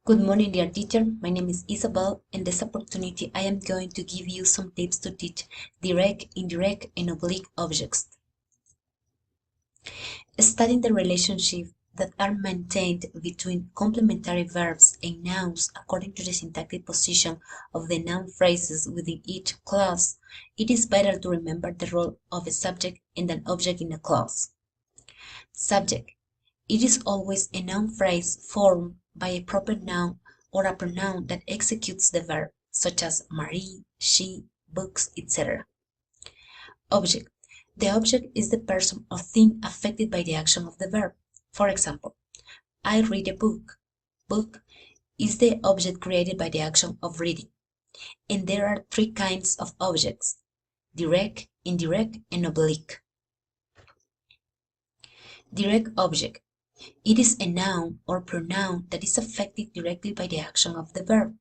Good morning, dear teacher. My name is Isabel. In this opportunity, I am going to give you some tips to teach direct, indirect, and oblique objects. Studying the relationship that are maintained between complementary verbs and nouns according to the syntactic position of the noun phrases within each clause, it is vital to remember the role of a subject and an object in a clause. Subject. It is always a noun phrase formed by a proper noun or a pronoun that executes the verb, such as Marie, she, books, etc. Object. The object is the person or thing affected by the action of the verb. For example, I read a book. Book is the object created by the action of reading. And there are three kinds of objects: direct, indirect, and oblique. Direct object. It is a noun or pronoun that is affected directly by the action of the verb.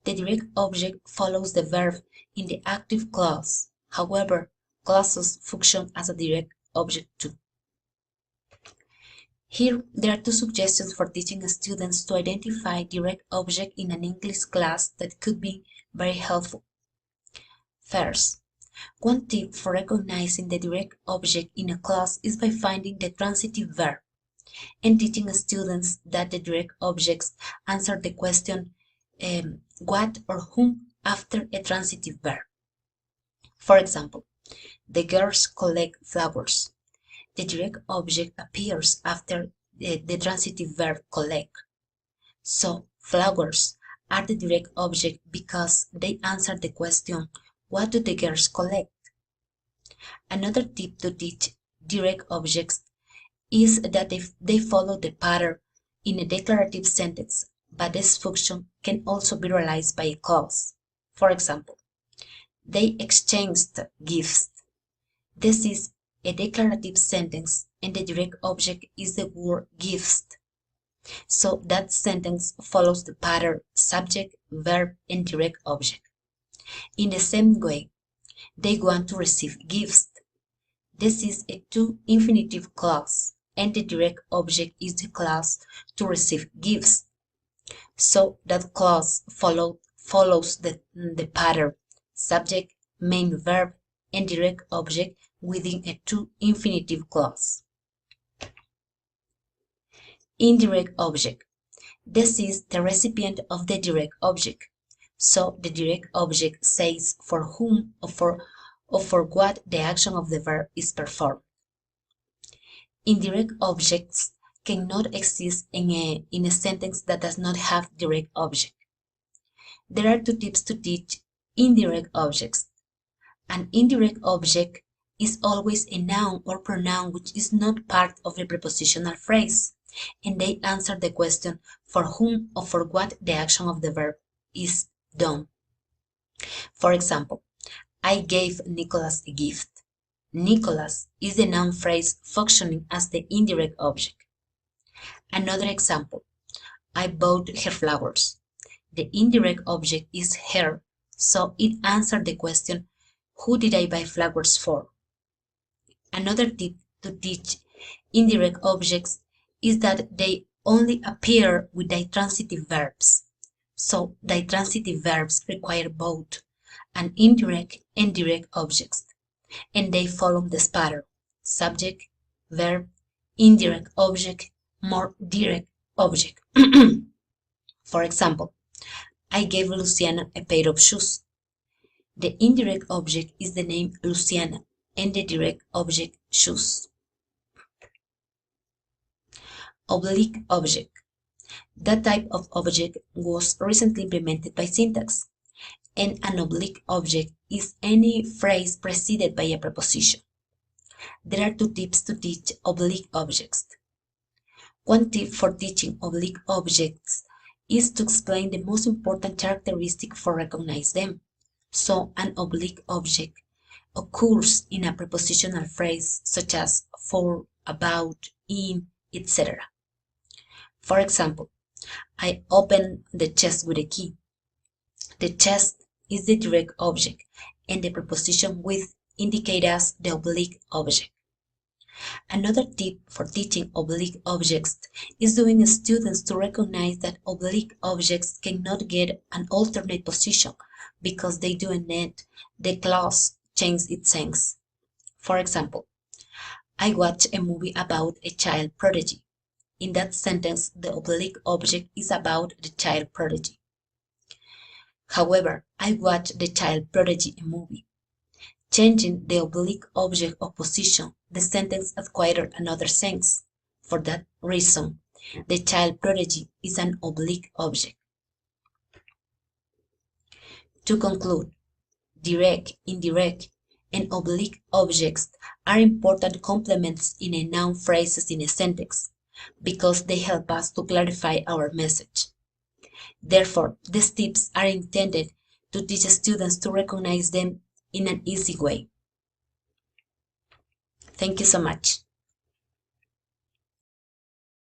The direct object follows the verb in the active clause. However, clauses function as a direct object too. Here, there are two suggestions for teaching students to identify direct object in an English class that could be very helpful. First, one tip for recognizing the direct object in a clause is by finding the transitive verb and teaching students that the direct objects answer the question what or whom after a transitive verb. For example, the girls collect flowers. The direct object appears after the transitive verb collect. So, flowers are the direct object because they answer the question, what do the girls collect? Another tip to teach direct objects is that they follow the pattern in a declarative sentence, but this function can also be realized by a clause. For example, they exchanged gifts. This is a declarative sentence and the direct object is the word gifts. So that sentence follows the pattern subject, verb, and direct object. In the same way, they want to receive gifts. This is a two infinitive clause and the direct object is the clause to receive gifts. So that clause follows the pattern subject, main verb, and direct object within a two infinitive clause. Indirect object. This is the recipient of the direct object. So the direct object says for whom or for what the action of the verb is performed. Indirect objects cannot exist in a sentence that does not have direct object. There are two tips to teach indirect objects. An indirect object is always a noun or pronoun which is not part of a prepositional phrase, and they answer the question for whom or for what the action of the verb is done. For example, I gave Nicholas a gift. Nicholas is the noun phrase functioning as the indirect object. Another example, I bought her flowers. The indirect object is her, so it answers the question, who did I buy flowers for? Another tip to teach indirect objects is that they only appear with ditransitive verbs. So ditransitive verbs require both an indirect and direct objects, and they follow this pattern: subject, verb, indirect object, more direct object. For example, I gave Luciana a pair of shoes. The indirect object is the name Luciana and the direct object shoes. Oblique object. That type of object was recently implemented by syntax, and an oblique object is any phrase preceded by a preposition. There are two tips to teach oblique objects. One tip for teaching oblique objects is to explain the most important characteristic for recognize them. So an oblique object occurs in a prepositional phrase such as for, about, in, etc. For example, I open the chest with a key. The chest is the direct object and the preposition with indicate as the oblique object. Another tip for teaching oblique objects is doing students to recognize that oblique objects cannot get an alternate position because they do not the clause change its sense. For example, I watched a movie about a child prodigy. In that sentence, the oblique object is about the child prodigy. However, I watched the child prodigy a movie. Changing the oblique object of position, the sentence acquired another sense. For that reason, the child prodigy is an oblique object. To conclude, direct, indirect, and oblique objects are important complements in a noun phrases in a sentence because they help us to clarify our message. Therefore, these tips are intended to teach students to recognize them in an easy way. Thank you so much.